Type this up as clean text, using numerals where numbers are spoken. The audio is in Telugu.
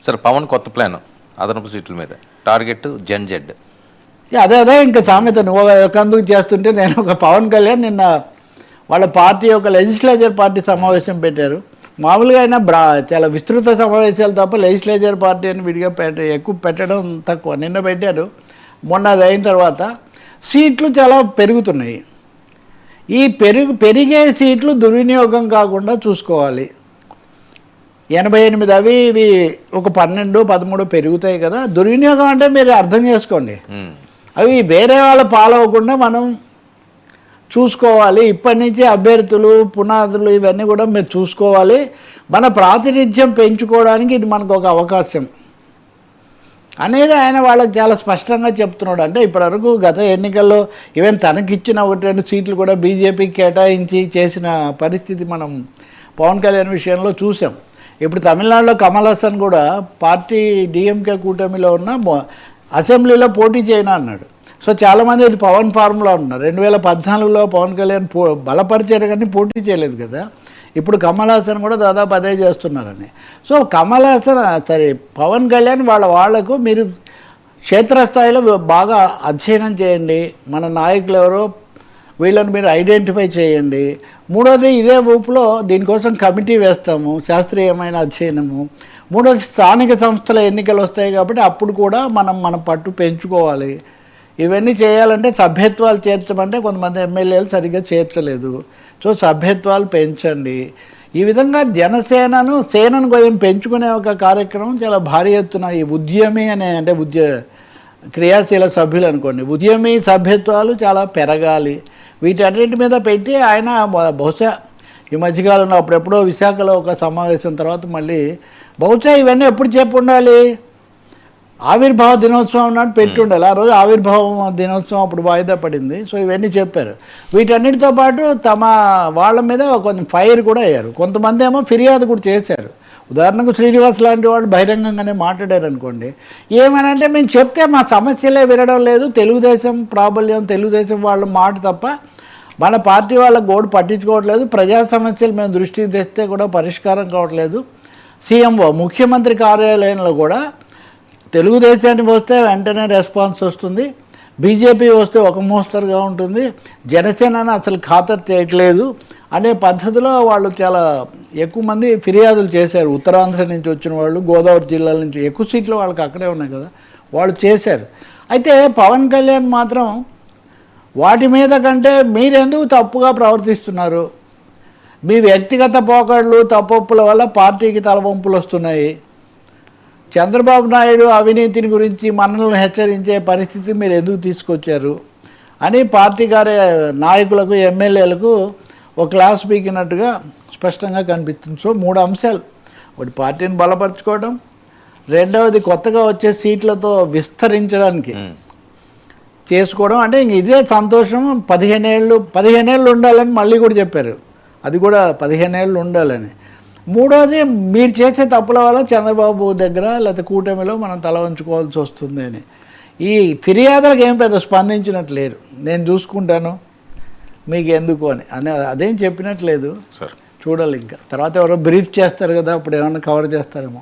సార్ పవన్ కొత్త ప్లాన్ అదనపు సీట్ల మీద టార్గెట్ జెడ్. అదే ఇంకా సామెత నువ్వు ఒకందుకు చేస్తుంటే నేను ఒక పవన్ కళ్యాణ్ నిన్న వాళ్ళ పార్టీ ఒక లెజిస్లేచర్ పార్టీ సమావేశం పెట్టారు. మామూలుగా అయినా చాలా విస్తృత సమావేశాలు తప్ప లెజిస్లేచర్ పార్టీ అని విడిగా ఎక్కువ పెట్టడం తక్కువ. నిన్న పెట్టారు. మొన్న అది అయిన తర్వాత సీట్లు చాలా పెరుగుతున్నాయి. ఈ పెరిగే సీట్లు దుర్వినియోగం కాకుండా చూసుకోవాలి. 88 అవి ఇవి ఒక 12, 13 పెరుగుతాయి కదా. దుర్వినియోగం అంటే మీరు అర్థం చేసుకోండి, అవి వేరే వాళ్ళ పాలవకుండా మనం చూసుకోవాలి. ఇప్పటి నుంచి అభ్యర్థులు పునాదులు ఇవన్నీ కూడా మీరు చూసుకోవాలి. మన ప్రాతినిధ్యం పెంచుకోవడానికి ఇది మనకు ఒక అవకాశం అనేది ఆయన వాళ్ళకి చాలా స్పష్టంగా చెప్తున్నాడు. అంటే ఇప్పటివరకు గత ఎన్నికల్లో ఈవెన్ తనకిచ్చిన 1-2 సీట్లు కూడా బీజేపీకి కేటాయించి చేసిన పరిస్థితి మనం పవన్ కళ్యాణ్ విషయంలో చూసాం. ఇప్పుడు తమిళనాడులో కమల్ హాసన్ కూడా పార్టీ డిఎంకే కూటమిలో ఉన్న అసెంబ్లీలో పోటీ చేయను అన్నాడు. సో చాలామంది ఇది పవన్ ఫార్ములా ఉన్నారు. 2014లో పవన్ కళ్యాణ్ బలపరిచారు కానీ పోటీ చేయలేదు కదా. ఇప్పుడు కమల్ హాసన్ కూడా దాదాపు అదే చేస్తున్నారని. సో కమల్ హాసన్ పవన్ కళ్యాణ్ వాళ్లకు మీరు క్షేత్రస్థాయిలో బాగా అధ్యయనం చేయండి. మన నాయకులు ఎవరో వీళ్ళని మీరు ఐడెంటిఫై చేయండి. మూడోది ఇదే ఊపులో దీనికోసం కమిటీ వేస్తాము, శాస్త్రీయమైన అధ్యయనము. మూడోది స్థానిక సంస్థల ఎన్నికలు వస్తాయి కాబట్టి అప్పుడు కూడా మన పట్టు పెంచుకోవాలి. ఇవన్నీ చేయాలంటే సభ్యత్వాలు చేర్చమంటే కొంతమంది ఎమ్మెల్యేలు సరిగ్గా చేర్చలేదు. సో సభ్యత్వాలు పెంచండి. ఈ విధంగా సేనను కొంచెం పెంచుకునే ఒక కార్యక్రమం చాలా భారీ ఎత్తున ఈ ఉద్యమి అంటే క్రియాశీల సభ్యులు అనుకోండి, ఉద్యమి సభ్యత్వాలు చాలా పెరగాలి. వీటన్నింటి మీద పెట్టి ఆయన బహుశా ఈ మధ్యకాలంలో అప్పుడెప్పుడో విశాఖలో ఒక సమావేశం తర్వాత మళ్ళీ బహుశా ఇవన్నీ ఎప్పుడు చెప్పి ఉండాలి, ఆవిర్భావ దినోత్సవం నాడు పెట్టి ఉండాలి. ఆ రోజు ఆవిర్భావ దినోత్సవం అప్పుడు వాయిదా పడింది. సో ఇవన్నీ చెప్పారు. వీటన్నిటితో పాటు తమ వాళ్ళ మీద కొంచెం ఫైర్ కూడా అయ్యారు. కొంతమంది ఏమో ఫిర్యాదు కూడా చేశారు. ఉదాహరణకు శ్రీనివాస్ లాంటి వాళ్ళు బహిరంగంగానే మాట్లాడారు అనుకోండి. ఏమనంటే మేము చెప్తే మా సమస్యలే వినడం లేదు, తెలుగుదేశం ప్రాబల్యం, తెలుగుదేశం వాళ్ళ మాట తప్ప మన పార్టీ వాళ్ళ గోడు పట్టించుకోవట్లేదు, ప్రజా సమస్యలు మేము దృష్టికి తెస్తే కూడా పరిష్కారం కావట్లేదు. సీఎంఓ ముఖ్యమంత్రి కార్యాలయంలో కూడా తెలుగుదేశానికి వస్తే వెంటనే రెస్పాన్స్ వస్తుంది, బీజేపీ వస్తే ఒక మోస్తరుగా ఉంటుంది, జనసేనని అసలు ఖాతరు చేయట్లేదు అనే పద్ధతిలో వాళ్ళు చాలా ఎక్కువ మంది ఫిర్యాదులు చేశారు. ఉత్తరాంధ్ర నుంచి వచ్చిన వాళ్ళు, గోదావరి జిల్లాల నుంచి ఎక్కువ సీట్లు వాళ్ళకి అక్కడే ఉన్నాయి కదా, వాళ్ళు చేశారు. అయితే పవన్ కళ్యాణ్ మాత్రం వాటి మీద కంటే మీరెందుకు తప్పుగా ప్రవర్తిస్తున్నారు, మీ వ్యక్తిగత పోకళ్ళు తప్పొప్పుల వల్ల పార్టీకి తలవంపులు వస్తున్నాయి, చంద్రబాబు నాయుడు అవినీతిని గురించి మనల్ని హెచ్చరించే పరిస్థితి మీరు ఎందుకు తీసుకొచ్చారు అని పార్టీ నాయకులకు ఎమ్మెల్యేలకు ఒక క్లాస్ పీకినట్టుగా స్పష్టంగా కనిపిస్తుంది. సో 3 అంశాలు: ఒకటి పార్టీని బలపరచుకోవడం, రెండవది కొత్తగా వచ్చే సీట్లతో విస్తరించడానికి చేసుకోవడం. అంటే ఇంక ఇదే సంతోషం. 15 ఏళ్ళు ఉండాలని మళ్ళీ కూడా చెప్పారు, అది కూడా 15 ఏళ్ళు ఉండాలని. మూడోది మీరు చేసే తప్పుల వల్ల చంద్రబాబు దగ్గర లేకపోతే కూటమిలో మనం తల వంచుకోవాల్సి వస్తుంది అని. ఈ ఫిర్యాదులకు ఏం పెద్ద స్పందించినట్లేరు. నేను చూసుకుంటాను మీకు ఎందుకు అని అదేం చెప్పినట్లేదు. చూడాలి ఇంకా తర్వాత ఎవరో బ్రీఫ్ చేస్తారు కదా, అప్పుడు ఏమన్నా కవర్ చేస్తారేమో.